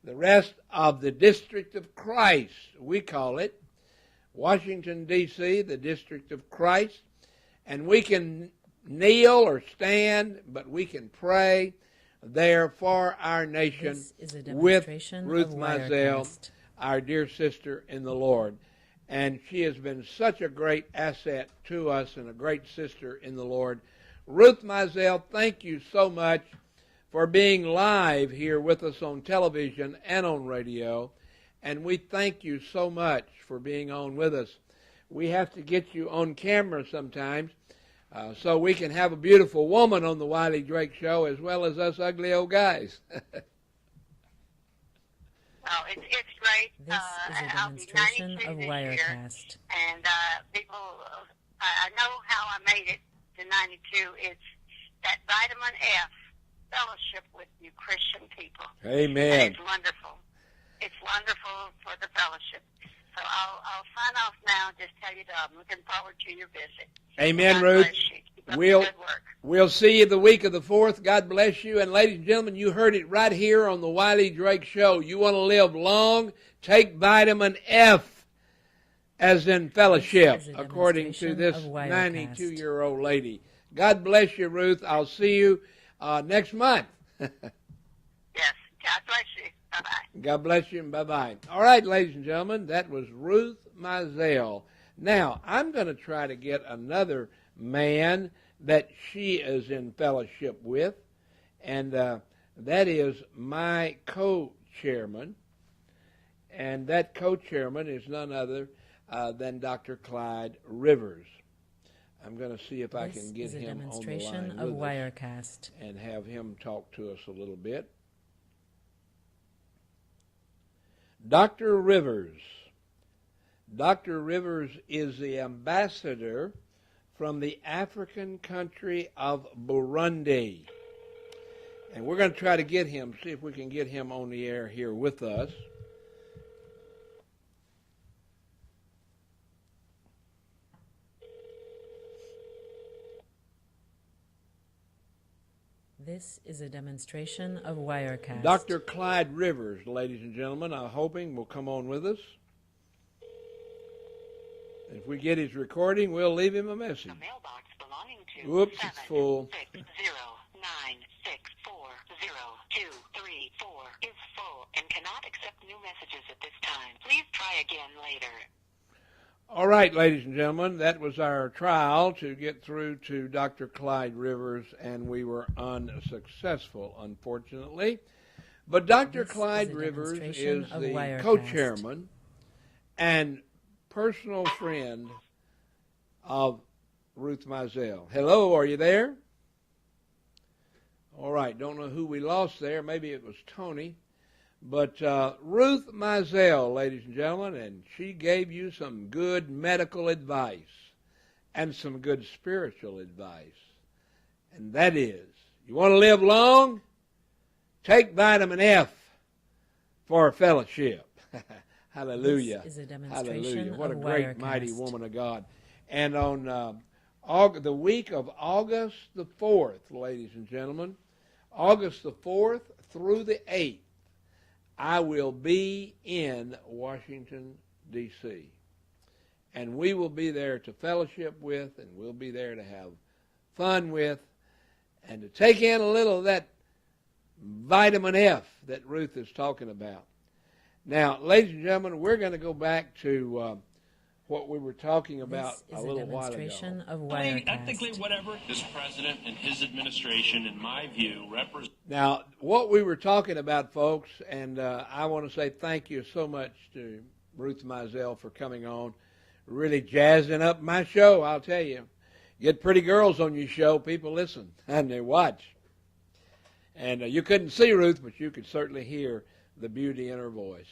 the rest of the District of Christ, we call it. Washington, D.C., the District of Christ, and we can kneel or stand, but we can pray there for our nation with Ruth Mizell, our dear sister in the Lord. And she has been such a great asset to us and a great sister in the Lord. Ruth Mizell, thank you so much for being live here with us on television and on radio. And we thank you so much for being on with us. We have to get you on camera sometimes so we can have a beautiful woman on the Wiley Drake Show as well as us ugly old guys. Well, it's great. This is a demonstration of Wirecast. And people, I know how I made it to 92. It's that vitamin F, fellowship with you Christian people. Amen. And it's wonderful. It's wonderful for the fellowship. So I'll sign off now. Just tell you that I'm looking forward to your visit. Amen, God Ruth. bless you. Keep up the good work. We'll see you the week of the 4th. God bless you. And ladies and gentlemen, you heard it right here on the Wiley Drake Show. You want to live long? Take vitamin F, as in fellowship, according to this 92-year-old lady. God bless you, Ruth. I'll see you next month. Yes. God bless you. Bye-bye. God bless you and bye-bye. All right, ladies and gentlemen, that was Ruth Mizell. Now, I'm going to try to get another man that she is in fellowship with, and that is my co-chairman, and that co-chairman is none other than Dr. Clyde Rivers. I'm going to see if I can get him on the line of with Wirecast. us and have him talk to us a little bit. Dr. Rivers. Dr. Rivers is the ambassador from the African country of Burundi. And we're going to try to get him, see if we can get him on the air here with us. This is a demonstration of Wirecast. Dr. Clyde Rivers, ladies and gentlemen, I'm hoping will come on with us. If we get his recording, we'll leave him a message. The mailbox belonging to Whoops, it's full. 76096400234 is full and cannot accept new messages at this time. Please try again later. All right, ladies and gentlemen, that was our trial to get through to Dr. Clyde Rivers, and we were unsuccessful, unfortunately. But Dr. Clyde Rivers is the co-chairman and personal friend of Ruth Mizell. Hello, are you there? All right, don't know who we lost there. Maybe it was Tony. But Ruth Mizell, ladies and gentlemen, and she gave you some good medical advice and some good spiritual advice. And that is, you want to live long? Take vitamin F for fellowship. Hallelujah. This is a demonstration Hallelujah. What a of great, Wirecast. mighty woman of God. And on the week of August the 4th, ladies and gentlemen, August the 4th through the 8th, I will be in Washington, D.C. And we will be there to fellowship with, and we'll be there to have fun with, and to take in a little of that vitamin F that Ruth is talking about. Now, ladies and gentlemen, we're going to go back to what we were talking about a little while ago. I mean, ethically, whatever. This president and his administration, in my view, represent. Now, what we were talking about, folks, and I want to say thank you so much to Ruth Mizell for coming on, really jazzing up my show, I'll tell you. Get pretty girls on your show, people listen, and they watch. And you couldn't see Ruth, but you could certainly hear the beauty in her voice.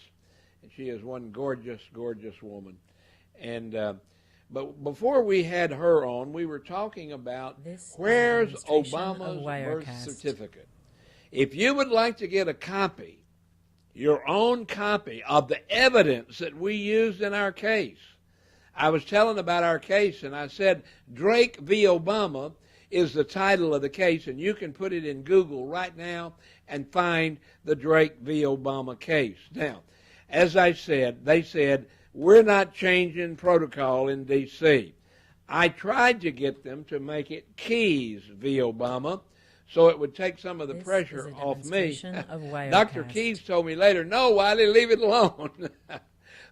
And she is one gorgeous, gorgeous woman. And but before we had her on, we were talking about where's Obama's birth certificate. If you would like to get a copy, your own copy of the evidence that we used in our case, I was telling about our case, and I said Drake v. Obama is the title of the case, and you can put it in Google right now and find the Drake v. Obama case. Now, as I said, they said, we're not changing protocol in D.C. I tried to get them to make it Keys v. Obama so it would take some of the pressure off me. Dr. Keys told me later, no, Wiley, leave it alone.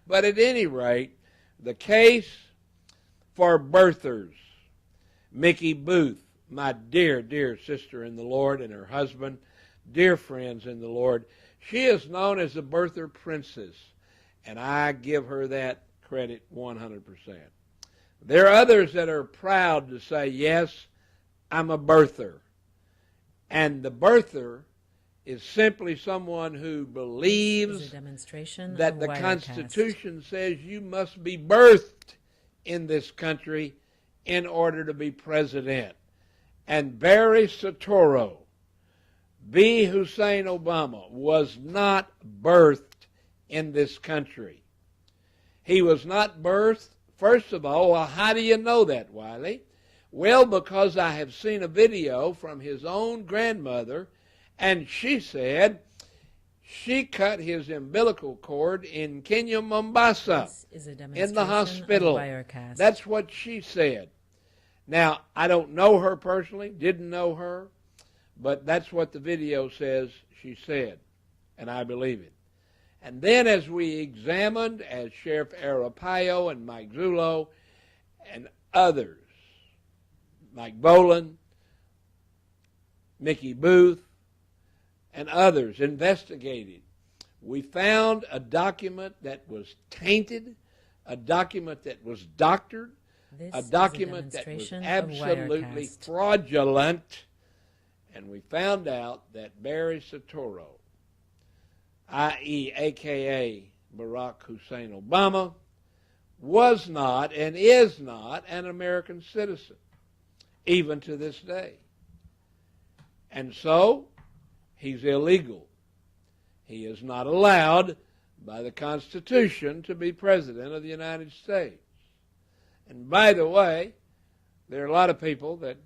But at any rate, the case for birthers, Mickey Booth, my dear, dear sister in the Lord, and her husband, dear friends in the Lord, she is known as the birther princess. And I give her that credit 100%. There are others that are proud to say, yes, I'm a birther. And the birther is simply someone who believes that the Constitution says you must be birthed in this country in order to be president. And Barry Soetoro, B. Hussein Obama, was not birthed in this country. He was not birthed, first of all, well, how do you know that, Wiley? Well, because I have seen a video from his own grandmother, and she said she cut his umbilical cord in Kenya, Mombasa, in the hospital. That's what she said. Now, I don't know her personally, didn't know her, but that's what the video says she said, and I believe it. And then as we examined, as Sheriff Arpaio and Mike Zullo and others, Mike Boland, Mickey Booth, and others investigated, we found a document that was tainted, a document that was doctored, a document that was absolutely fraudulent, and we found out that Barry Soetoro, i.e., a.k.a. Barack Hussein Obama, was not and is not an American citizen, even to this day. And so, he's illegal. He is not allowed by the Constitution to be President of the United States. And by the way, there are a lot of people that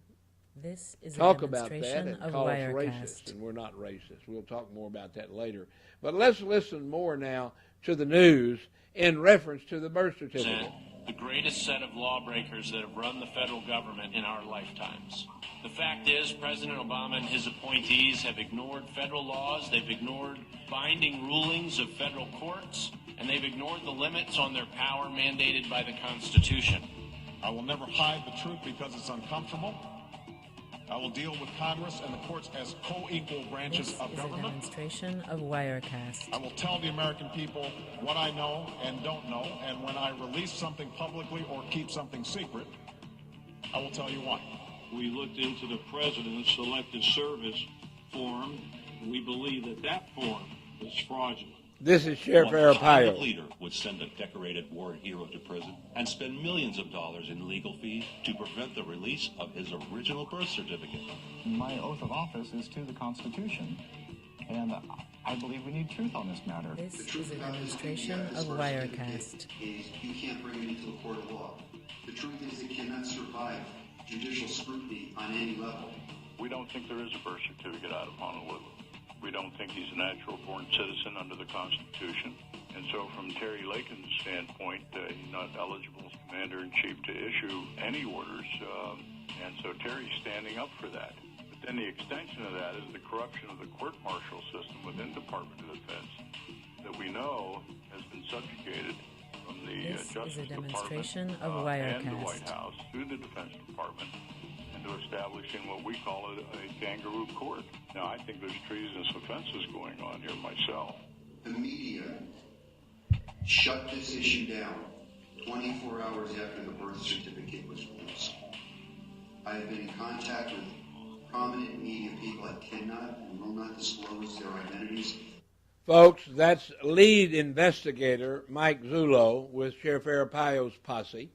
talk about that and call us racist, and we're not racist. We'll talk more about that later. But let's listen more now to the news in reference to the birth certificate. The greatest set of lawbreakers that have run the federal government in our lifetimes. The fact is, President Obama and his appointees have ignored federal laws. They've ignored binding rulings of federal courts. and they've ignored the limits on their power mandated by the Constitution. I will never hide the truth because it's uncomfortable. I will deal with Congress and the courts as co-equal branches of government. This is a demonstration of Wirecast. I will tell the American people what I know and don't know, and when I release something publicly or keep something secret, I will tell you why. We looked into the President's Selective Service form. We believe that form is fraudulent. This is Sheriff One private Arpaio. leader would send a decorated war hero to prison and spend millions of dollars in legal fees to prevent the release of his original birth certificate. My oath of office is to the Constitution, and I believe we need truth on this matter. This is a demonstration of Wirecast. Is you can't bring it into a court of law. The truth is it cannot survive judicial scrutiny on any level. We don't think there is a birth certificate out of Honolulu. We don't think he's a natural-born citizen under the Constitution. And so from Terry Lakin's standpoint, he's not eligible as Commander-in-Chief to issue any orders. And so Terry's standing up for that. But then the extension of that is the corruption of the court-martial system within Department of Defense that we know has been subjugated from the Justice demonstration Department of and the Wirecast. White House to the Defense Department into establishing what we call a kangaroo court. Now, I think there's treasonous offenses going on here myself. The media shut this issue down 24 hours after the birth certificate was released. I have been in contact with prominent media people. I cannot and will not disclose their identities. Folks, that's lead investigator Mike Zullo with Sheriff Arpaio's posse.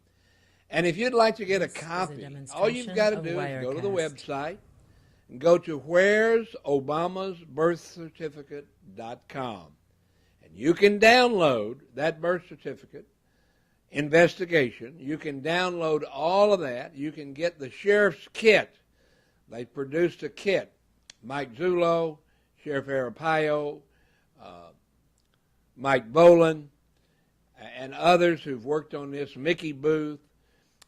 And if you'd like to get a copy, all you've got to do is go to the website and go to where'sobama'sbirthcertificate.com. And you can download that birth certificate investigation. You can download all of that. You can get the sheriff's kit. They produced a kit. Mike Zullo, Sheriff Arpaio, Mike Boland, and others who've worked on this, Mickey Booth,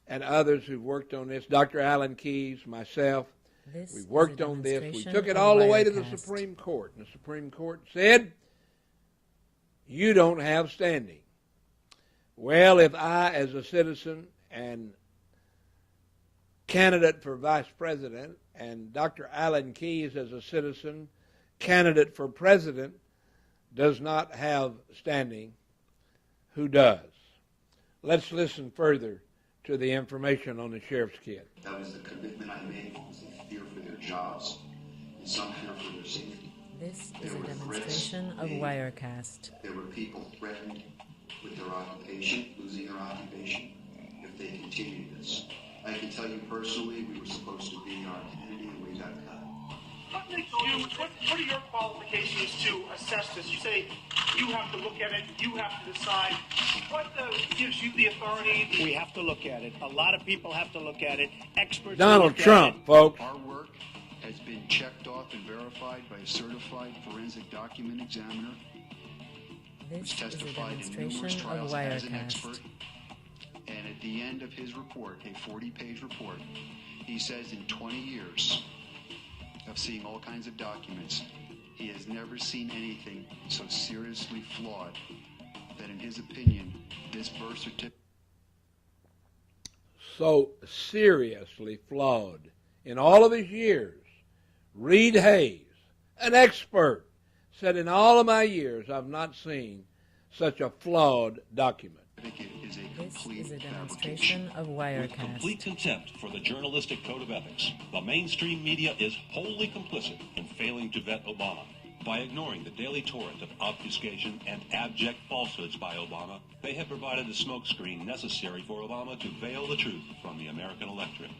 and others who've worked on this, Dr. Alan Keyes, myself. We've worked on this. We took it all the way to the Supreme Court. And the Supreme Court said, you don't have standing. Well, if I, as a citizen and candidate for vice president, and Dr. Alan Keyes, as a citizen, candidate for president, does not have standing, who does? Let's listen further to the information on the sheriff's kit. That was the commitment I made. It was a fear for their jobs and some fear for their safety. This is a demonstration of Wirecast. There were people threatened with their occupation, losing their occupation, if they continued this. I can tell you personally, we were supposed to be our Kennedy and we got cut. What are your qualifications to assess this? You say you have to look at it, you have to decide. What gives you the authority? We have to look at it. A lot of people have to look at it. Experts Donald Trump, folks. Our work has been checked off and verified by a certified forensic document examiner who's testified in numerous trials as an expert. And at the end of his report, a 40-page report, he says in 20 years of seeing all kinds of documents, he has never seen anything so seriously flawed that, in his opinion, this birth certificate... So seriously flawed. In all of his years, Reed Hayes, an expert, said in all of my years I've not seen such a flawed document. This is a demonstration of Wirecast. With complete contempt for the journalistic code of ethics, the mainstream media is wholly complicit in failing to vet Obama. By ignoring the daily torrent of obfuscation and abject falsehoods by Obama, they have provided the smokescreen necessary for Obama to veil the truth from the American electorate,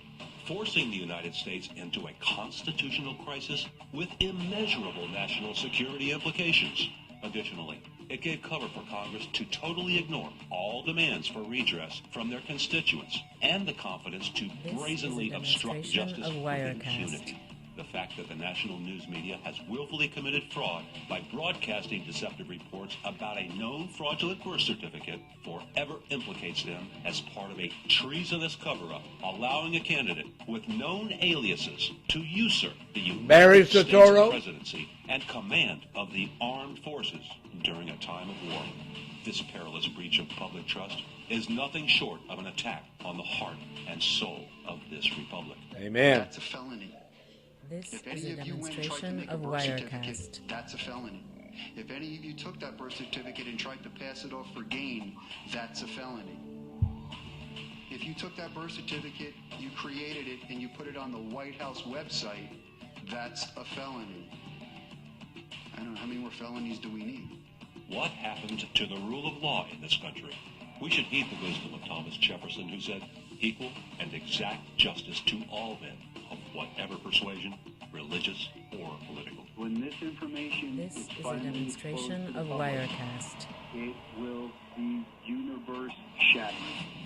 forcing the United States into a constitutional crisis with immeasurable national security implications. Additionally, it gave cover for Congress to totally ignore all demands for redress from their constituents and the confidence to brazenly obstruct justice with impunity. The fact that the national news media has willfully committed fraud by broadcasting deceptive reports about a known fraudulent birth certificate forever implicates them as part of a treasonous cover-up, allowing a candidate with known aliases to usurp the United States presidency and command of the armed forces during a time of war. This perilous breach of public trust is nothing short of an attack on the heart and soul of this republic. Amen. That's a felony. This If is any a of you went and tried to make demonstration a of birth Wirecast. certificate, that's a felony. If any of you took that birth certificate and tried to pass it off for gain, that's a felony. If you took that birth certificate, you created it, and you put it on the White House website, that's a felony. I don't know, how many more felonies do we need? What happened to the rule of law in this country? We should heed the wisdom of Thomas Jefferson, who said, equal and exact justice to all men of whatever persuasion, religious or political. When this information This is a demonstration of Wirecast. it will be universe-shattering.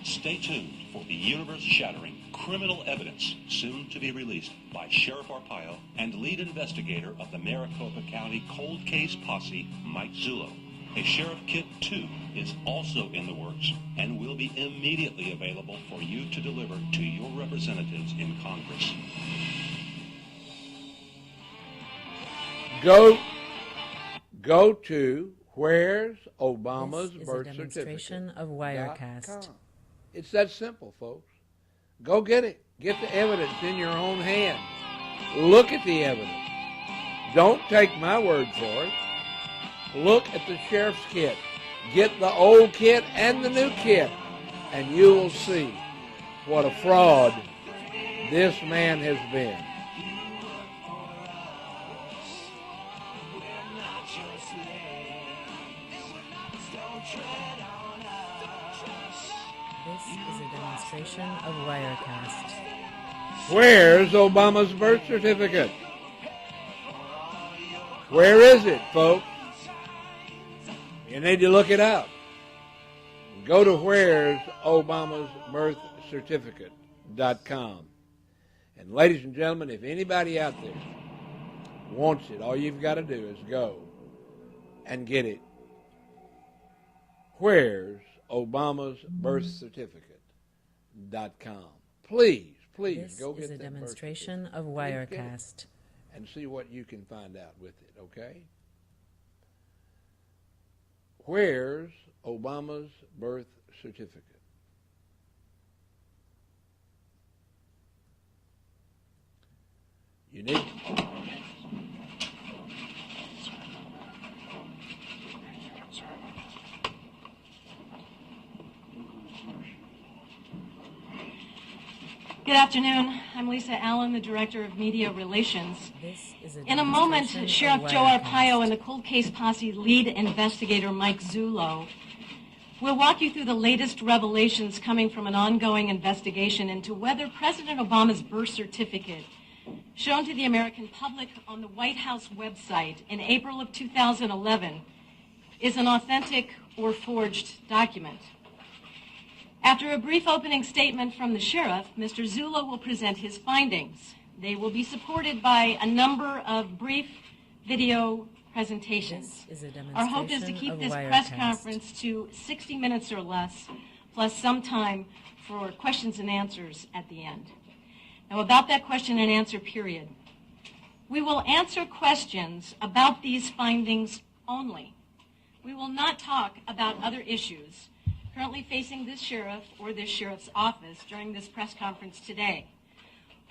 Stay tuned for the universe-shattering criminal evidence soon to be released by Sheriff Arpaio and lead investigator of the Maricopa County Cold Case Posse, Mike Zullo. A Sheriff Kit 2 is also in the works and will be immediately available for you to deliver to your representatives in Congress. Go to Where's Obama's This is Birth a demonstration Certificate. of Wirecast. It's that simple, folks. Go get it. Get the evidence in your own hands. Look at the evidence. Don't take my word for it. Look at the sheriff's kit. Get the old kit and the new kit, and you will see what a fraud this man has been. This is a demonstration of Wirecast. Where's Obama's birth certificate? Where is it, folks? You need to look it up. Go to Where's Obama's Birth Certificate.com. And ladies and gentlemen, if anybody out there wants it, all you've got to do is go and get it. Where's Obama's Birth Certificate.com. Please This go is get a that demonstration of birth certificate. Get it Wirecast. and see what you can find out with it, okay? Where's Obama's birth certificate? You need... Good afternoon. I'm Lisa Allen, the Director of Media Relations. This is a In a moment, demonstration Sheriff of Joe Wirecast. Arpaio and the Cold Case Posse lead investigator Mike Zullo will walk you through the latest revelations coming from an ongoing investigation into whether President Obama's birth certificate, shown to the American public on the White House website in April of 2011, is an authentic or forged document. After a brief opening statement from the sheriff, Mr. Zullo will present his findings. They will be supported by a number of brief video presentations. This is a Our hope is to demonstration keep of this press Wirecast. conference to 60 minutes or less, plus some time for questions and answers at the end. Now, about that question and answer period, we will answer questions about these findings only. We will not talk about other issues currently facing this sheriff or this sheriff's office during this press conference today.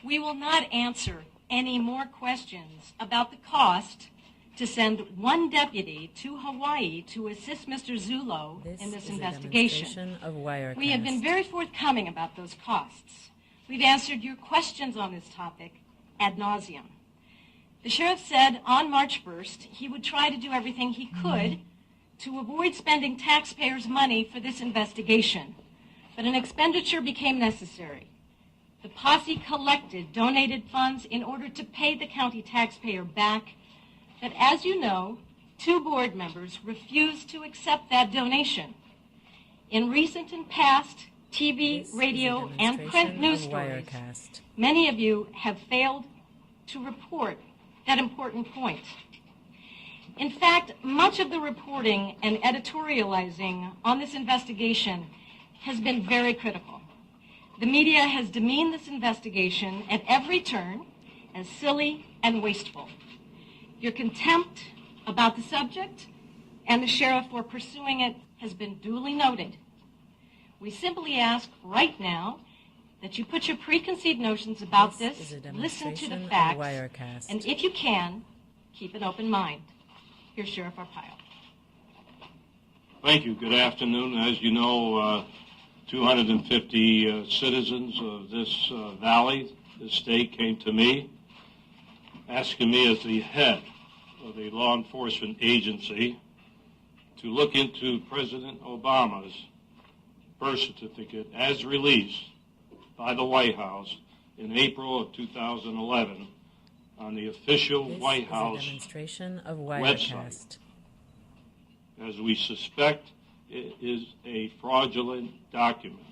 We will not answer any more questions about the cost to send one deputy to Hawaii to assist Mr. Zullo in this is a investigation. demonstration of Wirecast. We have been very forthcoming about those costs. We've answered your questions on this topic ad nauseum. The sheriff said on March 1st he would try to do everything he could to avoid spending taxpayers' money for this investigation, but an expenditure became necessary. The posse collected donated funds in order to pay the county taxpayer back, but as you know, 2 board members refused to accept that donation. In recent and past TV, radio, and print news stories, Wirecast. many of you have failed to report that important point. In fact, much of the reporting and editorializing on this investigation has been very critical. The media has demeaned this investigation at every turn as silly and wasteful. Your contempt about the subject and the sheriff for pursuing it has been duly noted. We simply ask right now that you put your preconceived notions about this, listen to the facts, and if you can, keep an open mind. Here's Sheriff Arpaio. Thank you. Good afternoon. As you know, 250 citizens of this valley, this state, came to me asking me as the head of a law enforcement agency to look into President Obama's birth certificate as released by the White House in April of 2011 on the official White House website, as we suspect it is a fraudulent document.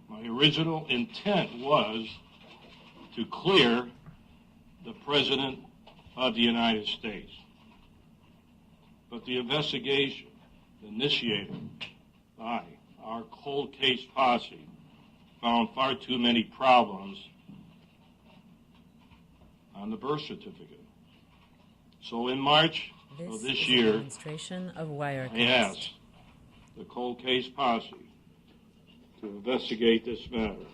My original intent was to clear the President of the United States. But the investigation initiated by our cold case posse found far too many problems on the birth certificate. So in March of this year, I asked the cold case posse to investigate this matter.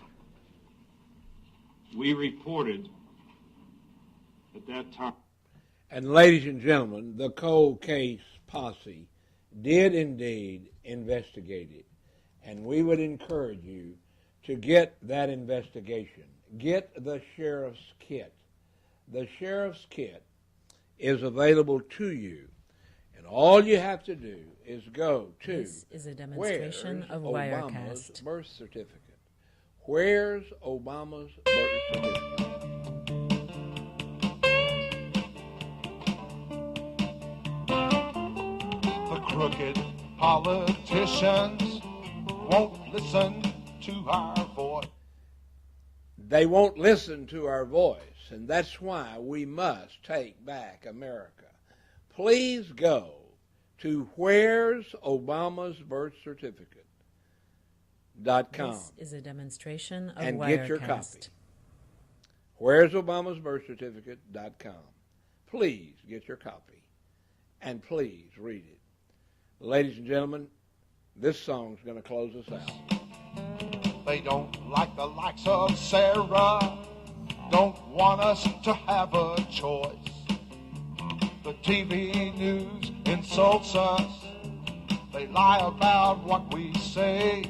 We reported at that time. And ladies and gentlemen, the cold case posse did indeed investigate it. And we would encourage you to get that investigation. Get the sheriff's kit. The sheriff's kit is available to you. And all you have to do is go to This is a demonstration of Wirecast. Obama's birth certificate. Where's Obama's birth certificate? The crooked politicians won't listen to our voice. They won't listen to our voice, and that's why we must take back America. Please go to Where's Obama's Birth Certificate.com. This is a demonstration of and Wirecast. Get your copy. Where's Obama's Birth Certificate.com. Please get your copy, and please read it. Ladies and gentlemen, this song's going to close us out. They don't like the likes of Sarah, don't want us to have a choice. The TV news insults us, they lie about what we say.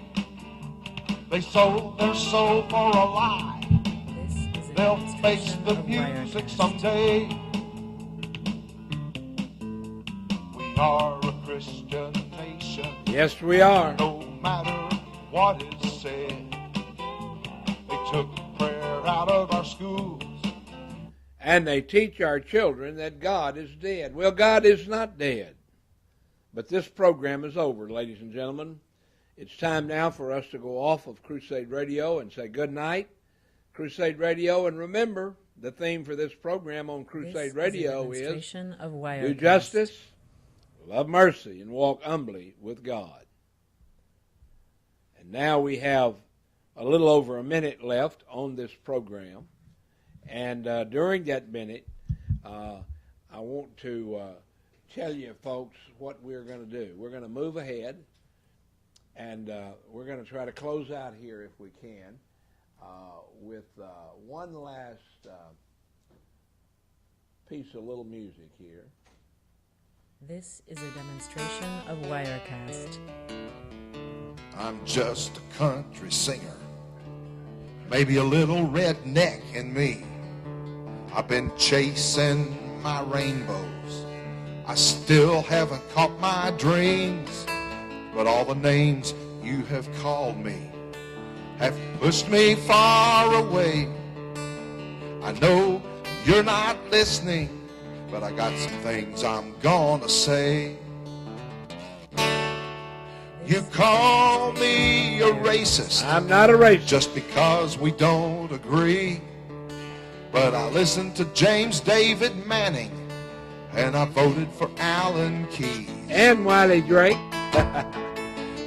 They sold their soul for a lie, they'll face the music someday. We are a Christian nation. Yes, we are. No matter what is said. They took prayer out of our schools. And they teach our children that God is dead. Well, God is not dead. But this program is over, ladies and gentlemen. It's time now for us to go off of Crusade Radio and say good night, Crusade Radio. And remember, the theme for this program on Crusade Radio is do justice, love mercy, and walk humbly with God. And now we have a little over a minute left on this program. And during that minute, I want to tell you folks what we're going to do. We're going to move ahead, and we're going to try to close out here if we can with one last piece of little music here. This is a demonstration of Wirecast. I'm just a country singer, maybe a little redneck in me. I've been chasing my rainbows, I still haven't caught my dreams. But all the names you have called me have pushed me far away. I know you're not listening, but I got some things I'm gonna say. You call me a racist. I'm not a racist. Just because we don't agree. But I listened to James David Manning, and I voted for Alan Keyes. And Wiley Drake.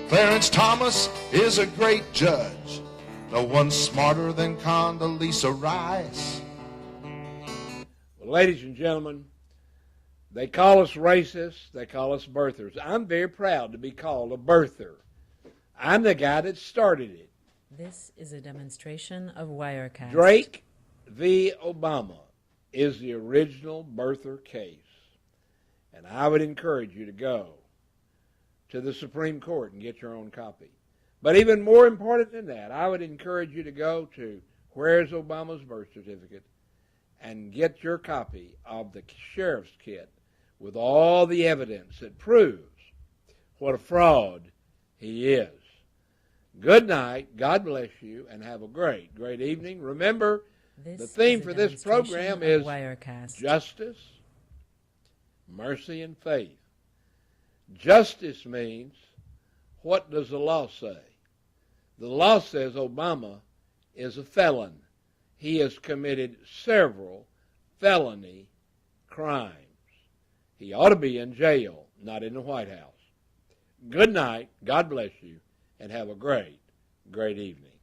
Clarence Thomas is a great judge. No one's smarter than Condoleezza Rice. Well, ladies and gentlemen, They call us racists. They call us birthers. I'm very proud to be called a birther. I'm the guy that started it. This is a demonstration of Wirecast. Drake v. Obama is the original birther case. And I would encourage you to go to the Supreme Court and get your own copy. But even more important than that, I would encourage you to go to Where's Obama's Birth Certificate and get your copy of the sheriff's kit with all the evidence that proves what a fraud he is. Good night, God bless you, and have a great, great evening. Remember, the theme for this program is Wirecast. Justice, mercy, and faith. Justice means, what does the law say? The law says Obama is a felon. He has committed several felony crimes. He ought to be in jail, not in the White House. Good night, God bless you, and have a great, great evening.